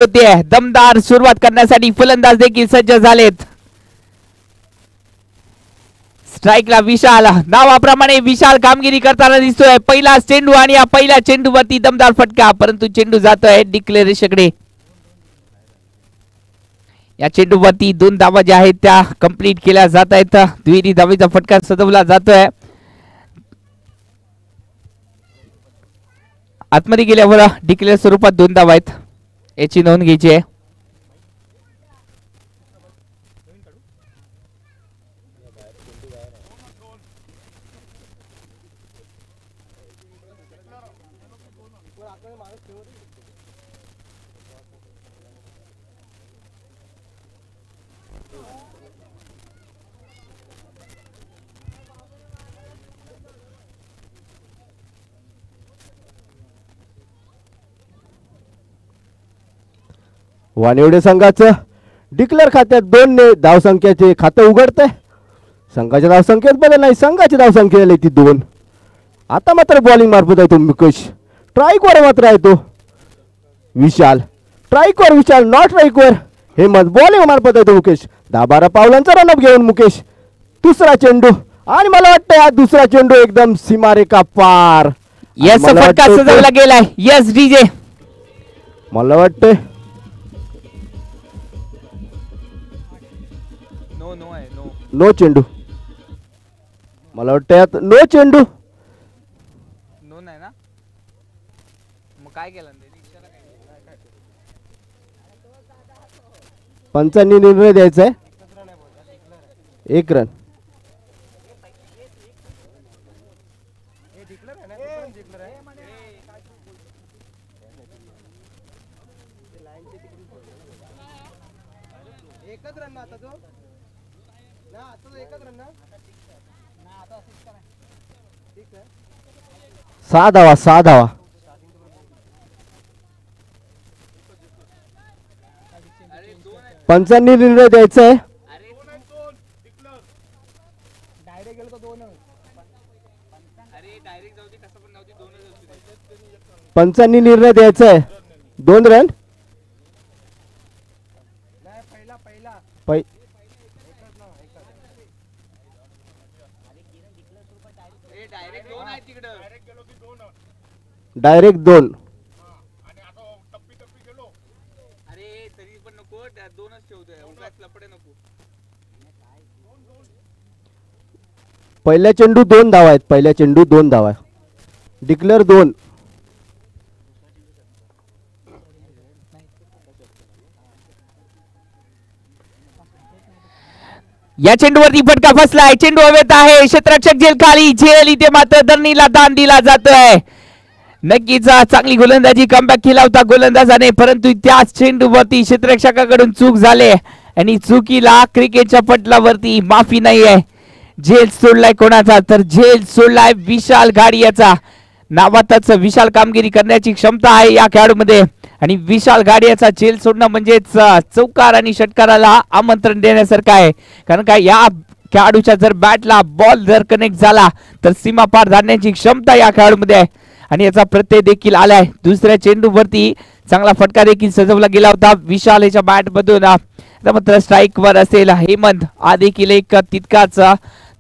होते दमदार सुरुवात करण्यासाठी फलंदाज देखील सज्ज झालेत. स्ट्राइकला विशाल नावाप्रमाणे विशाल कामगिरी करताना दिसतोय. पहिला चेंडू आणि या पहिल्या चेंडूवरती दमदार फटका, परंतु चेंडू जातोय डिक्लेरेशनकडे. या चेंडूवरती 2 धावा ज्या आहेत त्या कंप्लीट केल्या जात आहेत. दुहेरी धावेचा फटका सजवला जातोय. आतमध्ये गेल्यावर डिक्लेअर स्वरूपात 2 धावा आहेत, याची नोंद घ्यायची आहे. वानिवडे संघाचं डिक्लेअर खात्यात 2 ने धावसंख्येचे खातं उघडतंय. संघाच्या धावसंख्येत बदल नाही, संघाची धावसंख्या आली ती 2. आता मात्र बॉलिंग मार्फत आहे तो मुकेश. स्ट्राईकवर मात्र आहे तो विशाल. स्ट्राईकवर विशाल, नॉट स्ट्राईकवर हेमंत. बॉलिंग मार्फत आहे तो मुकेश. 10-12 पावलांचा रनअप घेऊन मुकेश. दुसरा चेंडू आणि मला वाटतं हा दुसरा चेंडू एकदम सीमारेखा पार. यस फटका सजवला गेलाय. यस डीजे, मला वाटतंय नो चेंडू. मला वाटतं नो चेंडू. नो नाही ना, मग काय केलं? पंचांनी निर्णय द्यायचा आहे. 1 रन. सहा धावा. पंचांनी निर्णय द्यायचा आहे. पंचांनी निर्णय द्यायचा आहे. 2 रन. डायरेक्ट 2. पहिल्या चेंडू 2 धावा आहेत. पहिल्या चेंडू 2 धावा. डिक्लेअर 2. या चेंडूवरती फटका फसलाय. चेंडू हवेत आहे. क्षेत्ररक्षक झेल खाली. झेल इथे मात्र धरणीला दान दिला जातोय. नक्कीच चांगली गोलंदाजी कमबॅक केला होता गोलंदाजाने, परंतु त्याच चेंडूवरती क्षेत्ररक्षकाकडून चूक झाली आणि चुकीला क्रिकेटच्या पटलावरती माफी नाही आहे. झेल सोडलाय कोणाचा, तर झेल सोडलाय विशाल घाडियाचा. नावातच विशाल कामगिरी करण्याची क्षमता आहे या खेळाडूमध्ये आणि विशाल घाडियाचा झेल सोडणं म्हणजेच चौकार आणि षटकाराला आमंत्रण देण्यासारखं आहे. कारण काय, या खेळाडूच्या जर बॅटला बॉल जर कनेक्ट झाला तर सीमा पार धाडण्याची क्षमता या खेळाडूमध्ये आहे आणि याचा प्रत्यय देखील आलाय. दुसऱ्या चेंडूवरती चांगला फटका देखील सजवला गेला होता विशाल याच्या बॅट मधून. मात्र स्ट्राईक वर असेल हेमंत. हा देखील एक तितकाच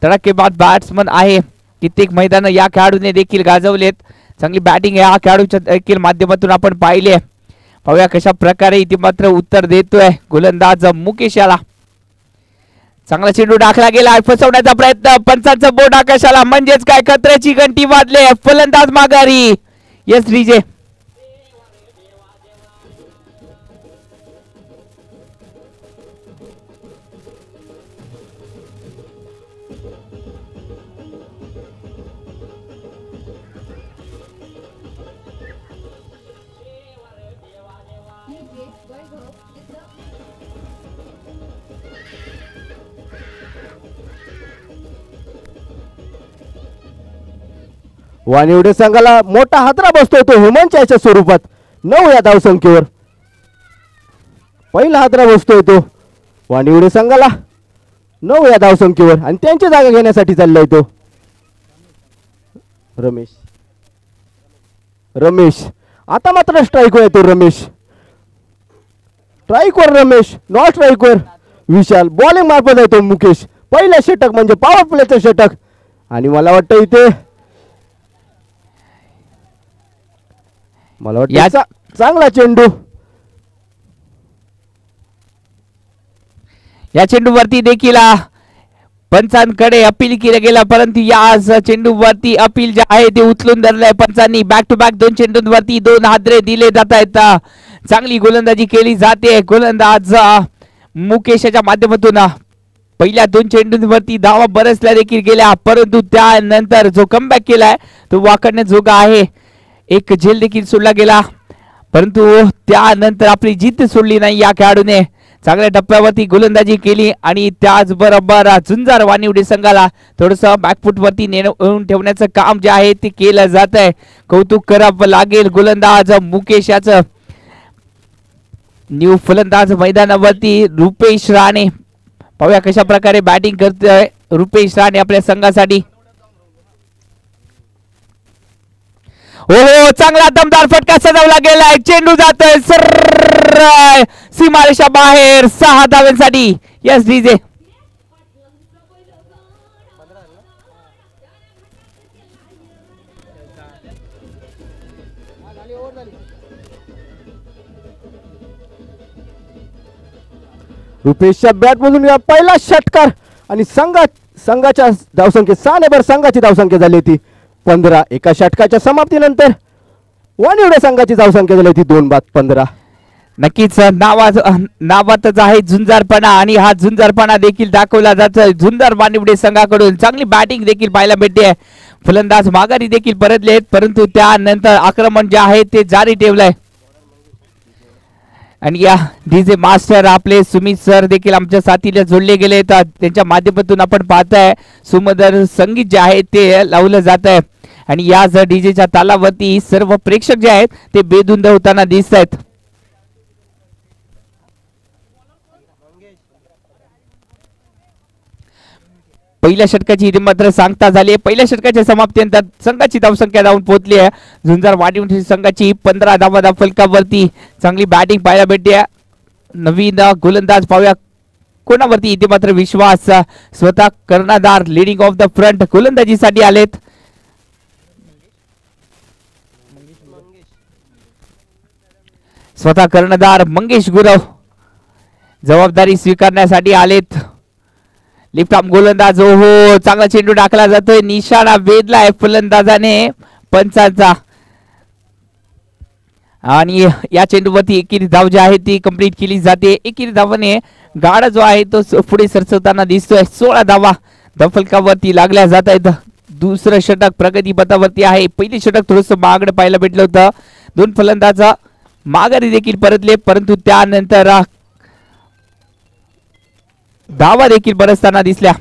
धडाकेबाज बॅट्समन आहे. कित्येक मैदान या खेळाडूने देखील गाजवलेत. चांगली बॅटिंग या खेळाडूच्या देखील माध्यमातून आपण पाहिले. पाहूया कशा प्रकारे इथे मात्र उत्तर देतोय गोलंदाज मुकेश याला. चांगला चेंडू टाकला गेला. फसवण्याचा प्रयत्न. पंचांचं बोट आकाशाला, म्हणजेच काय खतऱ्याची घंटी वाजले. फलंदाज माघारी. Yes DJ. वानिवडे संघाला मोठा हादरा बसतोय तो हेमंतच्या याच्या स्वरूपात. 9 या धावसंख्येवर पहिला हादरा बसतोय तो वानिवडे संघाला 9 या धावसंख्येवर आणि त्यांची जागा घेण्यासाठी चाललाय तो रमेश. आता मात्र स्ट्राईक होय तो रमेश. स्ट्राईकवर रमेश, नॉट स्ट्राईकवर विशाल. बॉलिंग मार्फत आहे तो मुकेश. पहिलं षटक म्हणजे पॉवर प्लेचं षटक. आणि मला वाटतं इथे चांगला चेंडू. या चेंडूवरती देखील पंचांकडे अपील केलं गेलं, परंतु या चेंडूवरती अपील जे आहे ते उचलून धरलंय पंचांनी. बॅक टू बॅक 2 चेंडूंवरती 2 हादरे दिले जात आहेत. चांगली गोलंदाजी केली जाते. गोलंदाज मुकेशच्या माध्यमातून पहिल्या 2 चेंडूंवरती धावा बरसल्या देखील गेल्या, परंतु त्यानंतर जो कमबॅक केलाय तो वाकडण्याजोगा आहे. एक झेल देखील सोडला गेला, परंतु त्यानंतर आपली जीत सोडली नाही या खेळाडूने. चांगल्या टप्प्यावरती गोलंदाजी केली आणि त्याचबरोबर झुंजार वानिवडे संघाला थोडस बॅकफुट वरती नेऊन ठेवण्याचं काम जे आहे ते केलं जात आहे. कौतुक करावं लागेल गोलंदाज मुकेश याचं. न्यू फलंदाज मैदानावरती रुपेश राणे. पाहूया कशा प्रकारे बॅटिंग करतोय रुपेश राणे आपल्या संघासाठी. हो, चांगला दमदार फटका सजवला गेलाय. चेंडू जातोय सरळ सीमारेषा बाहेर 6 धावांसाठी. Yes DJ. रुपेशच्या बॅट मधून पहिला षटकार आणि संघाच्या धावसंख्येत 6 ने संघाची धावसंख्या झाली होती 15. एका षटकाच्या समाप्तीनंतर वानिवडे संघाची धावसंख्या झाली होती 2 बाद 15. नक्कीच नावातच आहे झुंजारपणा आणि हा झुंजारपणा देखील दाखवला जातो झुंजार वानिवडे संघाकडून. चांगली बॅटिंग देखील पाहायला भेटते. फलंदाज माघारी देखील परतलेत, परंतु त्यानंतर आक्रमण जे आहे ते जारी ठेवलंय. आणि या डीजे मास्टर आपले सुमित सर देखील आमच्या साथीला जोडले गेले. त्यांच्या माध्यमातून आपण पाहताय सुमधुर संगीत जे आहे ते लावलं जात आहे. आणि या डीजेच्या तालावरती सर्व प्रेक्षक जे आहेत ते बेधुंद होताना दिसत आहेत. पहिल्या षटकाची मात्र सांगता झाली. पहिल्या षटकाच्या समाप्तीनंतर संघाची धावसंख्या धावून पोहोचली आहे. झुंजार वानिवडे संघाची 15 धावा फलकावरती. चांगली बॅटिंग पाहायला भेटते. नवीन गोलंदाज पाहूया कोणावरती इथे मात्र विश्वास. स्वतः कर्णधार लीडिंग ऑफ द फ्रंट गोलंदाजीसाठी आलेत. स्वतः कर्णधार मंगेश गुरव जबाबदारी स्वीकारण्यासाठी आलेत. लिफ्ट ऑफ गोलंदाज. हो, चांगला चेंडू टाकला जातोय. निशाणा वेधलाय फलंदाजाने पंचांचा. आणि या चेंडूवरती एकेरी धाव जी आहे ती कंप्लीट केली जाते. एकेरी धावाने गाडा जो आहे तो पुढे सरसवताना दिसतोय. 16 धावा दफलकावरती लागल्या जात आहेत. दुसरं षटक प्रगती पथावरती आहे. पहिली षटक थोडस मागडे पाहायला भेटलं होतं. 2 फलंदाज माघारी देखील परतले, परंतु त्यानंतर धावा देखील बरसताना दिसल्या.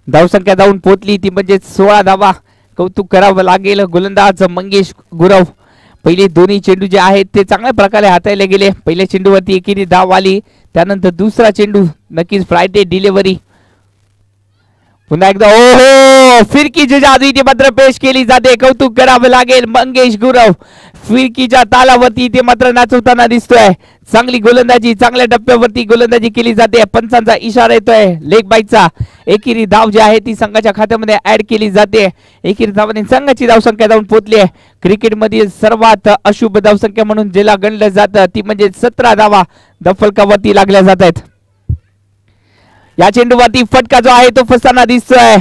धावसंख्या धावून पोहोचली ती म्हणजे 16 धावा. कौतुक करावं लागेल गोलंदाज मंगेश गुरव. पहिले दोन्ही चेंडू जे आहेत ते चांगल्या प्रकारे हाताळले गेले. पहिल्या चेंडूवरती एकेरी धाव आली, त्यानंतर दुसरा चेंडू नक्कीच फ्रायडे डिलिव्हरी. पुन्हा एकदा ओहो, फिरकीची जादू इथे मात्र पेश केली जाते. कौतुक करावं लागेल मंगेश गुरव. फिरकीच्या तालावरती इथे मात्र नाचवताना दिसतोय. चांगली गोलंदाजी, चांगल्या टप्प्यावरती गोलंदाजी केली जाते. पंचांचा इशारा येतोय लेग बाईकचा. एकेरी धाव जी आहे ती संघाच्या खात्यामध्ये ऍड केली जाते. एकेरी धावाने संघाची धावसंख्या धावून पोहोचली आहे. क्रिकेटमधील सर्वात अशुभ धावसंख्या म्हणून ज्याला गणलं जातं ती म्हणजे 17 धावा दफलकावरती लागल्या जात आहेत. या चेंडूवरती फटका जो आहे तो फसताना दिसतोय.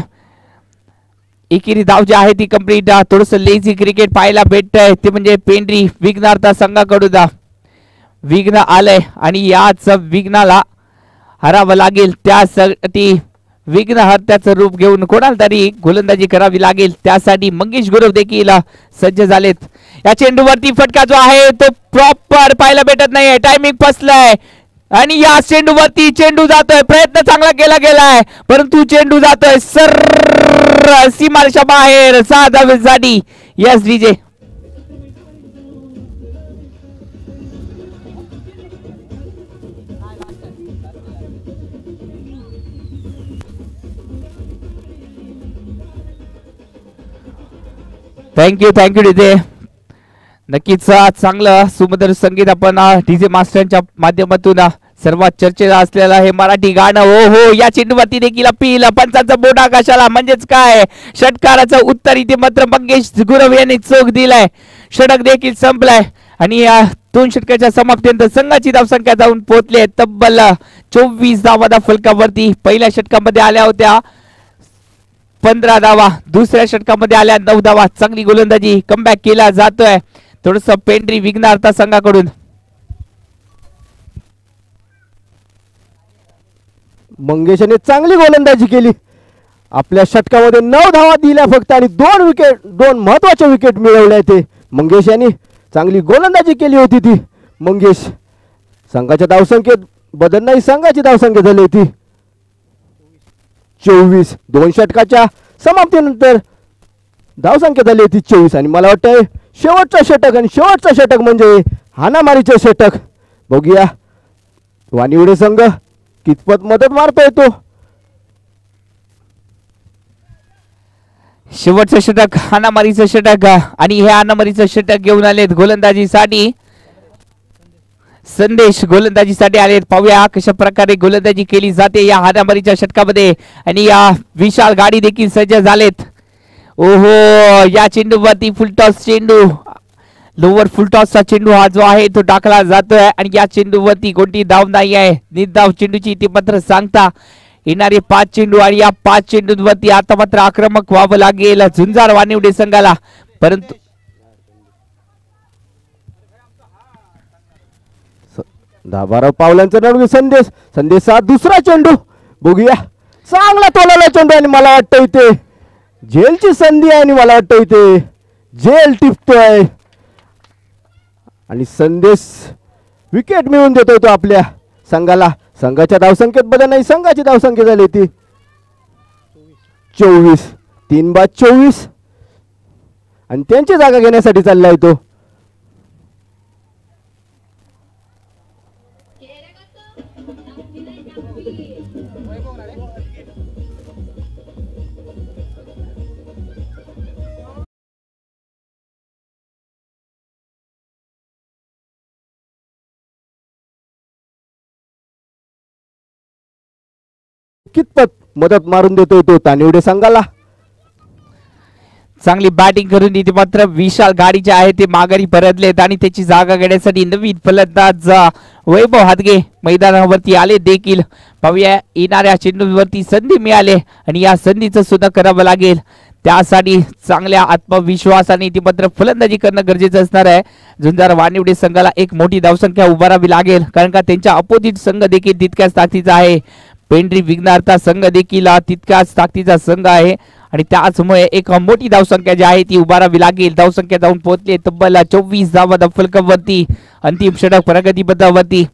एकेरी धाव जी आहे ती कंप्लीट. थोडस लेझी क्रिकेट पाहायला भेटतंय ते म्हणजे पेंढरी विघ्नार्थ संघाकडून विघ्न आलंय आणि याच विघ्नाला हरावं लागेल. त्यासाठी विघ्न हत्याचं रूप घेऊन कोणाला तरी गोलंदाजी करावी लागेल. त्यासाठी मंगेश गुरव देखील सज्ज झालेत. या चेंडूवरती फटका जो आहे तो प्रॉपर पाहायला भेटत नाहीये. टायमिंग फसलाय आणि या चेंडूवरती चेंडू जातोय. प्रयत्न चांगला केला गेलाय, परंतु चेंडू जातोय सरळ सीमारेषा बाहेर 6 धावेसाठी. Yes DJ. Thank you DJ. नक्कीच चांगलं सुमधुर संगीत आपण डीजे मास्टरच्या माध्यमातून सर्वात चर्चेला असलेलं हे मराठी गाणं ओ हो या चेंडूवरती देखील अपील पंचांचा बोट आकाशाला म्हणजेच काय षटकाराचं उत्तर इथे मात्र मंगेश गुरव यांनी चोख दिलाय. षटक देखील संपलाय आणि या 2 षटकाच्या समाप्तीनंतर संघाची धावसंख्या जाऊन पोहोचली तब्बल 24 धावा फलकावरती. पहिल्या षटकामध्ये आल्या होत्या 15 धावा, दुसऱ्या षटकामध्ये आल्या 9 धावा. चांगली गोलंदाजी कमबॅक केला जातोय थोडस पेंढरी विघ्नार्थ संघाकडून. मंगेशने चांगली गोलंदाजी केली. आपल्या षटकामध्ये 9 धावा दिल्या फक्त आणि 2 महत्वाच्या विकेट मिळवल्या. ते मंगेश यांनी चांगली गोलंदाजी केली होती ती. मंगेश संघाच्या धावसंख्येत बदल नाही, संघाची धावसंख्या झाली होती 24. 2 षटकाच्या समाप्तीनंतर धावसंख्या झाली होती 24 आणि मला वाटतंय शेवटचं षटक आणि शेवटचं षटक म्हणजे हाणामारीचं षटक. बघूया वानिवडे संघ कितपत मदत मारता येतो. शेवटचं षटक हाणामारीचं षटक आणि हे हाणामारीचं षटक घेऊन आलेत गोलंदाजीसाठी संदेश गोलंदाजीसाठी आलेत. पाहूया कशा प्रकारे गोलंदाजी केली जाते या हाणामारीच्या षटकामध्ये आणि या विशाल गाडी देखील सज्ज झालेत. ओहो या चेंडूवरती फुलटॉस चेंडू लोअर फुलटॉसचा चेंडू हा जो आहे तो टाकला जातोय आणि या चेंडूवरती कोणती धाव नाही आहे. निर्धाव चेंडूची ती मात्र सांगता येणारे 5 चेंडू आणि या 5 चेंडूंवरती आता मात्र आक्रमक व्हावं लागेल झुंजार वानिवडे संघाला. परंतु 10-12 पावलांचा नडवी संदेशचा दुसरा चेंडू. बघूया चांगला तोलाला चेंडू आणि मला वाटतं इथे जेलची संधी आहे आणि मला वाटतं इथे जेल टिपतोय आणि संदेश विकेट मिळवून देतोय तो आपल्या संघाला. संघाच्या धावसंख्येत बदल नाही, संघाची धावसंख्या झाली ती 24. 3/24 आणि त्यांची जागा घेण्यासाठी चाललाय तो. कितपत मदत मारून देतोय तो तानिवडे संघाला. चांगली बॅटिंग करून इथे मात्र विशाल गाडी जे आहे ते माघारी परतलेत आणि त्याची जागा घेण्यासाठी नवीन फलंदाज वैभव हादगे मैदानावरती आले देखील. पाहूया येणाऱ्या चेंडूवरती संधी मिळाले आणि या संधीचं सुद्धा करावं लागेल. त्यासाठी चांगल्या आत्मविश्वासाने ती मात्र फलंदाजी करणं गरजेचं असणार आहे. झुंजार वानिवडे संघाला एक मोठी धावसंख्या उभारावी लागेल कारण का त्यांच्या अपोजिट संघ देखील तितक्याच ताकदीचा आहे. पेंढरी विघ्नार्थ संघ देखील तितकाच ताकदीचा संघ आहे आणि त्याचमुळे एक मोठी धावसंख्या जी आहे ती उभारावी लागेल. धावसंख्या जाऊन पोहोचली तब्बल 24 धावा फलकावरती. अंतिम षटक प्रगतीपथावरती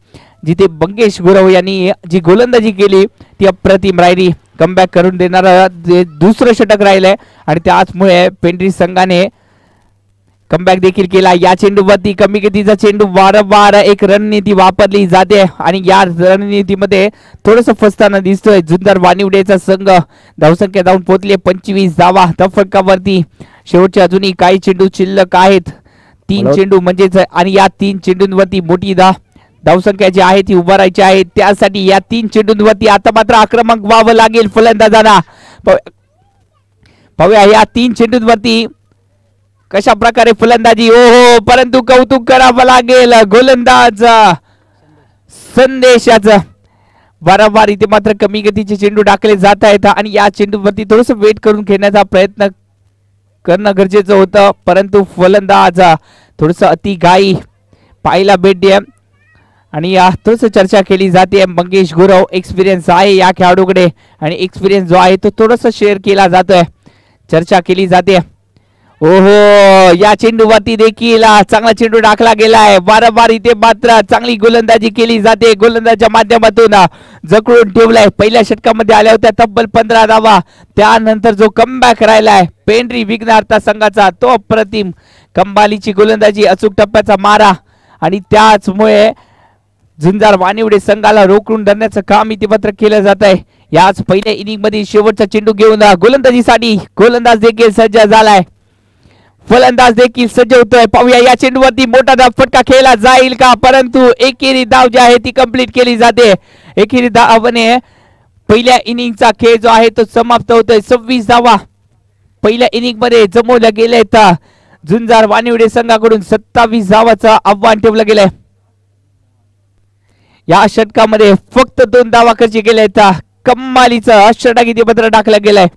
जिथे मंगेश गुरव यांनी जी गोलंदाजी केली ती अप्रतिम राहिली. कमबॅक करून देणारा दुसरं षटक राहिलंय आणि त्याचमुळे पेंढरी संघाने कमबॅक देखील केला. या चेंडूवरती कमी गतीचा चेंडू वारंवार एक रणनीती वापरली जाते आणि या रणनीतीमध्ये थोडंसं फसताना दिसतोय झुंजार वानिवडेचा संघ. धावसंख्या जाऊन पोहोचली 25 धावा फलकावरती. शेवटचे अजूनही काही चेंडू शिल्लक आहेत 3 चेंडू म्हणजेच आणि या 3 चेंडूंवरती मोठी धावसंख्या जी आहे ती उभारायची आहे. त्यासाठी या 3 चेंडूंवरती आता मात्र आक्रमक व्हावं लागेल फलंदाजांना. पाहूया या 3 चेंडूंवरती कशा प्रकारे फलंदाजी. ओहो परंतु कौतुक करावं लागेल गोलंदाज संदेशाचं. वारंवार इथे मात्र कमी गतीचे चेंडू टाकले जात आहेत आणि या चेंडूवरती थोडस वेट करून खेळण्याचा प्रयत्न करणं गरजेचं होतं परंतु फलंदाज थोडस अतिघाई पाहायला भेटते आणि थोडस चर्चा केली जाते. मंगेश गुरव एक्सपिरियन्स आहे या खेळाडूकडे आणि एक्सपिरियन्स जो आहे तो थोडस शेअर केला जातोय, चर्चा केली जाते. ओहो या चेंडूवरती देखील चांगला चेंडू टाकला गेलाय. वारंवार इथे मात्र चांगली गोलंदाजी केली जाते. गोलंदाजीच्या माध्यमातून जखडून ठेवलाय. पहिल्या षटकामध्ये आल्या होत्या तब्बल 15 धावा. त्यानंतर जो कमबॅक राहिलाय पेंढरी विघ्नार्थ संघाचा तो अप्रतिम कंबालीची गोलंदाजी, अचूक टप्प्याचा मारा आणि त्याचमुळे झुंजार वानिवडे संघाला रोखून धरण्याचं काम इथे मात्र केलं जात आहे. याच पहिल्या इनिंग मध्ये शेवटचा चेंडू घेऊन गोलंदाजीसाठी गोलंदाज देखील सज्ज झालाय. फलंदाज देखील सज्ज होतोय. पाहूया या चेंडूवरती मोठा फटका खेळला जाईल का, परंतु एकेरी धाव जी आहे ती कंप्लीट केली जाते. एकेरी धावाने पहिल्या इनिंगचा खेळ जो आहे तो समाप्त होतोय. 26 धावा पहिल्या इनिंग मध्ये जमवल्या गेल्या आहेत. झुंजार वानिवडे संघाकडून 27 धावाचं आव्हान ठेवलं गेलंय. या षटकामध्ये फक्त 2 धावा खर्ची गेल्या आहेत. कमालीचं षटकांकित पत्र टाकलं गेलंय.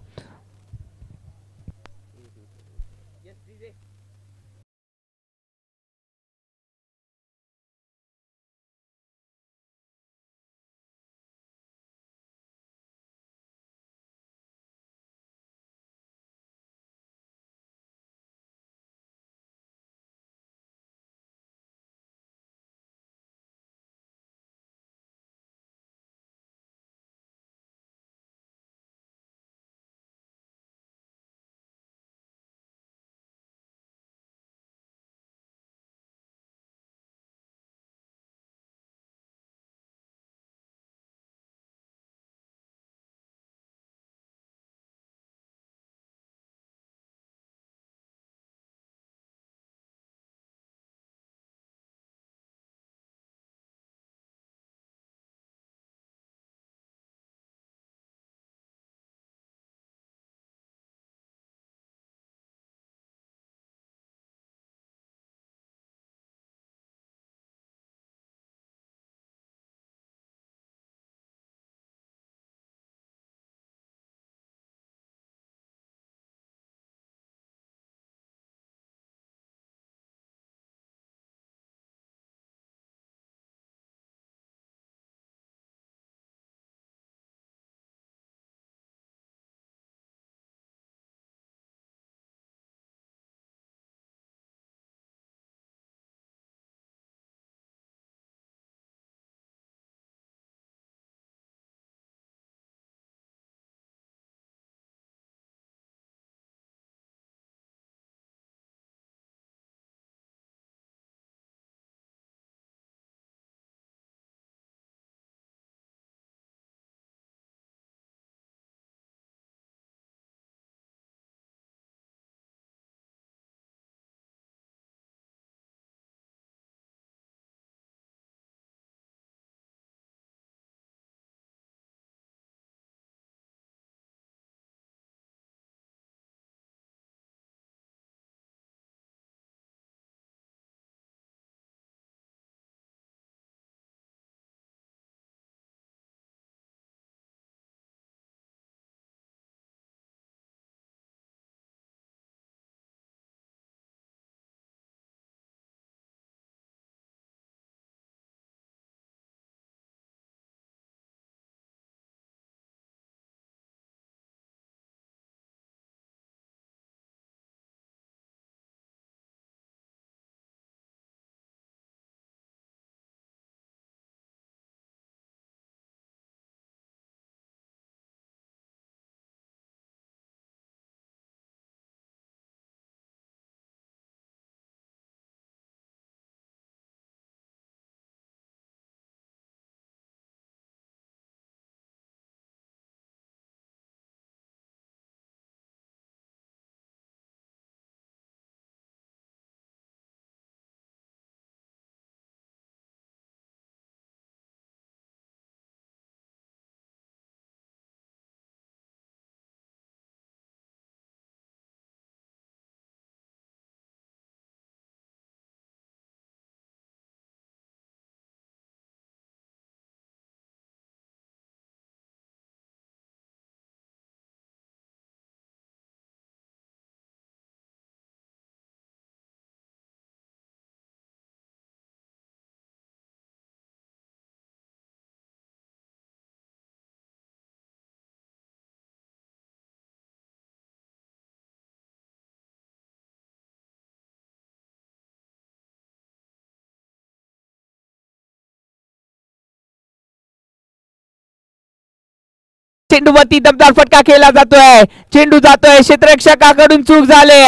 चेंडूवरती दमदार फटका खेळला जातोय. चेंडू जातोय क्षेत्ररक्षकाकडून चूक झाली.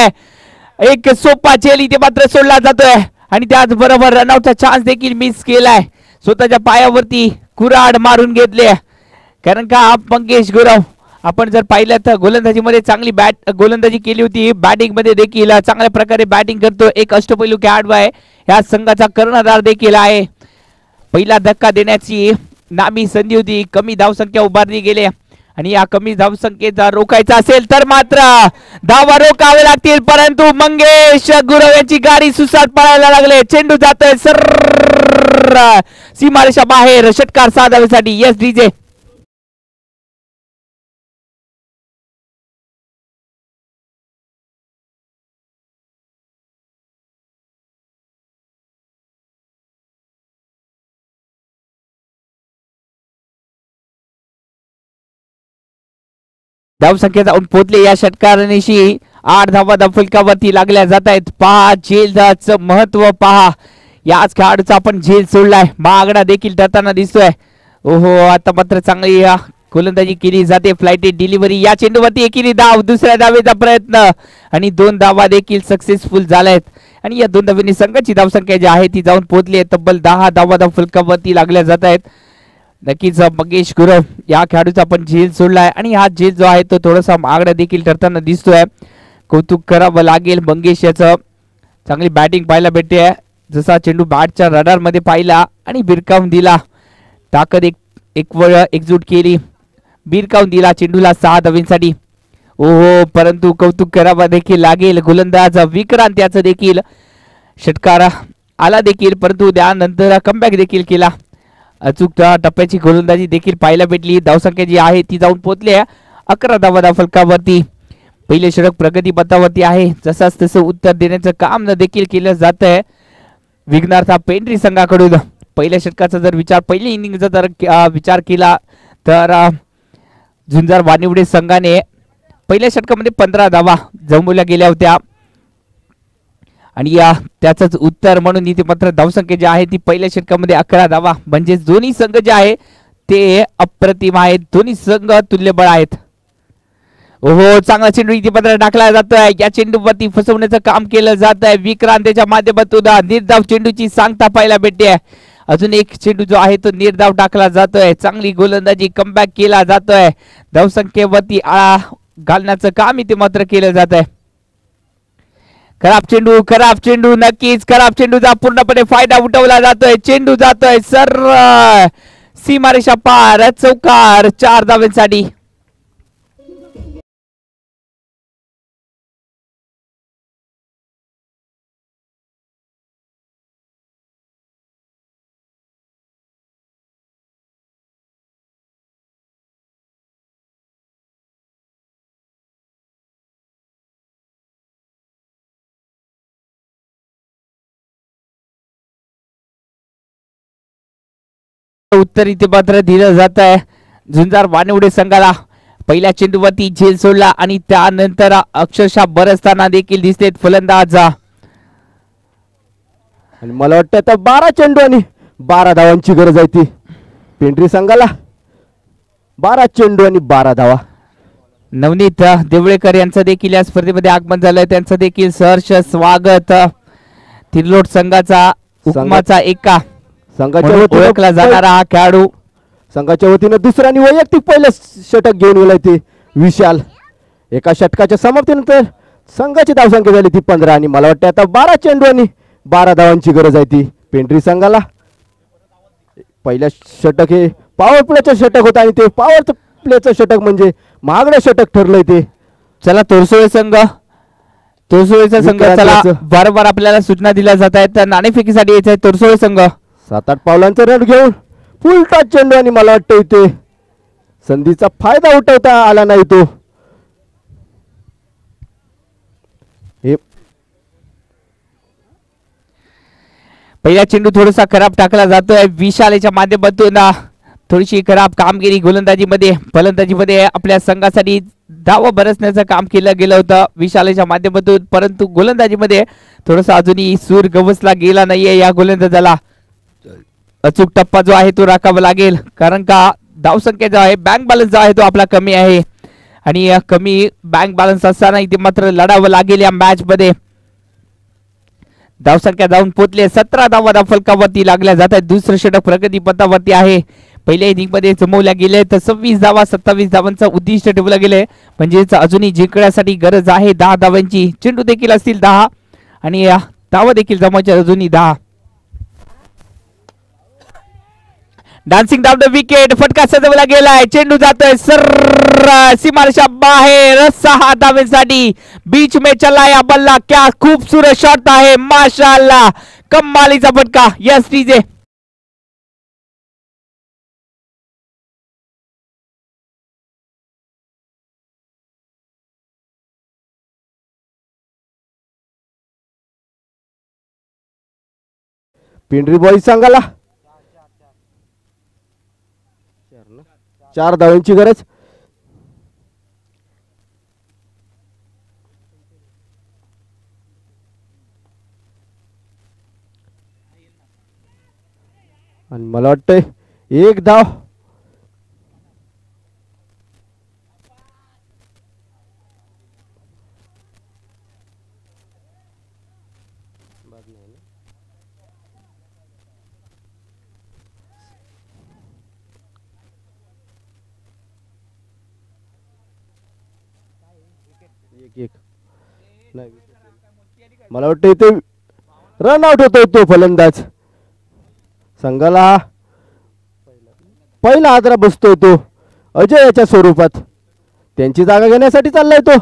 एक सोपा चेल इथे मात्र सोडला जातोय आणि त्याचबरोबर रनआउटचा चान्स देखील मिस केलाय. स्वतःच्या पायावरती कुऱ्हाड मारून घेतले कारण का मंगेश गुरव आपण जर पाहिलं तर गोलंदाजीमध्ये चांगली गोलंदाजी केली होती, बॅटिंग मध्ये देखील चांगल्या प्रकारे बॅटिंग करतो. एक अष्टपैलू खेळाडू आहे, या संघाचा कर्णधार देखील आहे. पहिला धक्का देण्याची नामी संधी होती, कमी धावसंख्या उभारली गेली आणि या कमी धावसंख्येचा रोखायचा असेल तर मात्र धावा रोखावे लागतील. परंतु मंगेश गुरव यांची गाडी सुसाट पळायला लागले. चेंडू जातोय सर सीमारेषा बाहेर, षटकार 6 धावेसाठी. Yes DJ. धावसंख्या जाऊन पोहोचले. या षटकारानिशी 8 धावा फलकावरती लागल्या जात आहेत. पहा झेलचं महत्व, पहा याच खेळाडूचा आपण झेल सोडलाय. मागडा देखील धरताना दिसतोय. ओहो, आता मात्र चांगली गोलंदाजी केली जाते. फ्लाइट डिलिव्हरी, या चेंडूवरती एकेरी धाव, दुसऱ्या धावेचा प्रयत्न आणि 2 धावा देखील सक्सेसफुल झाल्यात. आणि या 2 धावांनी संघाची धावसंख्या जी आहे ती जाऊन पोहोचली आहे. तब्बल 10 धावा फलकावरती लागल्या जात आहेत. नक्कीच मंगेश गुरव या खेळाडूचा आपण झेल सोडलाय आणि हा झेल जो आहे तो थोडासा मागडा देखील ठरताना दिसतोय. कौतुक करावं लागेल मंगेश याचं. चांगली बॅटिंग पाहायला भेटते. जसा चेंडू बॅटच्या रडार मध्ये पाहिला आणि बिरकावून दिला. ताकद एक वेळ एकजूट केली, बिरकावून दिला चेंडूला 6 धावांसाठी. ओहो, परंतु कौतुक करावं देखील लागेल गोलंदाज विक्रांत याचं देखील. षटकार आला देखील, परंतु त्यानंतर कमबॅक देखील केला. अचूक टप्प्याची गोलंदाजी देखील पाहायला भेटली. धावसंख्या जी आहे ती जाऊन पोहोचली 11 धावा फलकावरती. पहिले षटक प्रगती पथावरती आहे. जसाच तसं उत्तर देण्याचं काम देखील केलं जात आहे विघ्नार्था पेंढरी संघाकडून. पहिल्या षटकाचा जर विचार, पहिली इनिंगचा जर विचार केला तर झुंजार वानिवडे संघाने पहिल्या षटकामध्ये 15 धावा जमवल्या गेल्या होत्या आणि त्याचंच उत्तर म्हणून इथे मात्र धावसंख्या जी आहे ती पहिल्या षटकामध्ये 11 धावा. म्हणजे दोन्ही संघ जे आहे ते अप्रतिम आहेत, दोन्ही संघ तुल्यबळ आहेत. ओहो, चांगला चेंडू इथे मात्र टाकला जातोय. या चेंडूवरती फसवण्याचं काम केलं जात आहे विक्रांतच्या माध्यमातून. निर्धाव चेंडूची सांगता पाहायला भेटते. अजून एक चेंडू जो आहे तो निर्धाव टाकला जातोय. चांगली गोलंदाजी, कमबॅक केला जातोय. धावसंख्येवरती आळा घालण्याचं काम इथे मात्र केलं जात आहे. खराब चेंडू, नक्कीच खराब चेंडूचा पूर्णपणे फायदा उठवला जातोय. चेंडू जातोय सरळ सीमारेषा पार, चौकार 4 धावांसाठी. उत्तर इथे मात्र दिलं जात आहे झुंजार वानिवडे संघाला. पहिल्या चेंडूवरती झेल सोडला आणि त्यानंतर अक्षरशः बरसताना देखील दिसते फलंदाज. आणि मला वाटतं आता 12 चेंडू आणि 12 धावांची गरज आहे ती पेंढरी संघाला. 12 चेंडू आणि 12 धावा. नवनीत देवळेकर यांचं देखील या स्पर्धेमध्ये आगमन झालंय, त्यांचं देखील सहर्ष स्वागत. तिरलोट संघाचा हुकमाचा एका संघाच्या ओळखला जाणारा हा खेळाडू. संघाच्या वतीनं दुसरा आणि वैयक्तिक पहिलं षटक घेऊन गेलाय ते विशाल. एका षटकाच्या समाप्तीनंतर संघाची धावसंख्या झाली ती 15 आणि मला वाटतं आता 12 चेंडू आणि 12 धावांची गरज आहे ती पेंढरी संघाला. पहिलं षटक हे पॉवर प्लेचं षटक होतं आणि ते पॉवर प्लेचं षटक म्हणजे महागडं षटक ठरलंय ते. चला तोरसोळे संघ, तोरसोळेचा संघ, चला वारंवार आपल्याला सूचना दिल्या जात आहेत. नाणेफेकीसाठी यायचं आहे तोरसोळे संघ. 7-8 पावलांचा रन घेऊन फुल टॉस चेंडू आणि मला वाटतं इथे संधीचा फायदा उठवता आला नाही तो. हे पहिला चेंडू थोडासा खराब टाकला जातोय विशालेच्या माध्यमातून. थोडीशी खराब कामगिरी गोलंदाजीमध्ये, फलंदाजीमध्ये आपल्या संघासाठी धावा बरसण्याचं काम केलं गेलं होतं विशालेच्या माध्यमातून, परंतु गोलंदाजीमध्ये थोडासा अजूनही सूर गवसला गेला नाहीये या गोलंदाजाला. अचूक टप्पा जो आहे तो राखावा लागेल, कारण का धावसंख्या जो आहे, बँक बॅलन्स जो आहे तो आपला कमी आहे आणि कमी बँक बॅलन्स असताना इथे मात्र लढावं लागेल या मॅच मध्ये. धावसंख्या जाऊन पोचले 17 धावा फलकावरती लागल्या जात आहेत. दुसरं षटक प्रगती पथावरती आहे. पहिल्या इनिंग मध्ये जमवल्या गेले तर 26 धावा 27 धावांचं उद्दिष्ट ठेवलं गेले म्हणजेच अजूनही जिंकण्यासाठी गरज आहे 10 धावांची. चेंडू देखील असतील 10 आणि धावा देखील जमायचे अजूनही 10. डान्सिंग डाउन द विकेट फटका सजवला गेलाय. चेंडू जातोय सर सीमारेषा बाहेर 6 धावांसाठी. बीच में चला या बल्ला. क्या खूबसूरत शॉट आहे माशाअल्लाह. कमालीचा फटका. यस टीजे पिंडरी बॉईज संघाला 4 धावांची गरज. आणि मला वाटतंय 1 धाव. एक नाही मला वाटतं इथे रन आउट होतो तो फलंदाज. संघाला पहिला आदरा बसतोय तो अजयाच्या स्वरूपात. त्यांची जागा घेण्यासाठी चाललाय तो.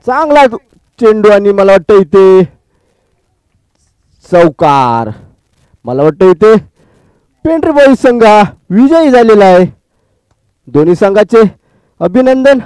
चांगला चेंडू आणि मला वाटतं इथे चौकार. मला वाटतं इथे पेंट्री बॉईज संघ विजयी झालेला आहे. दोन्ही संघाचे अभिनंदन.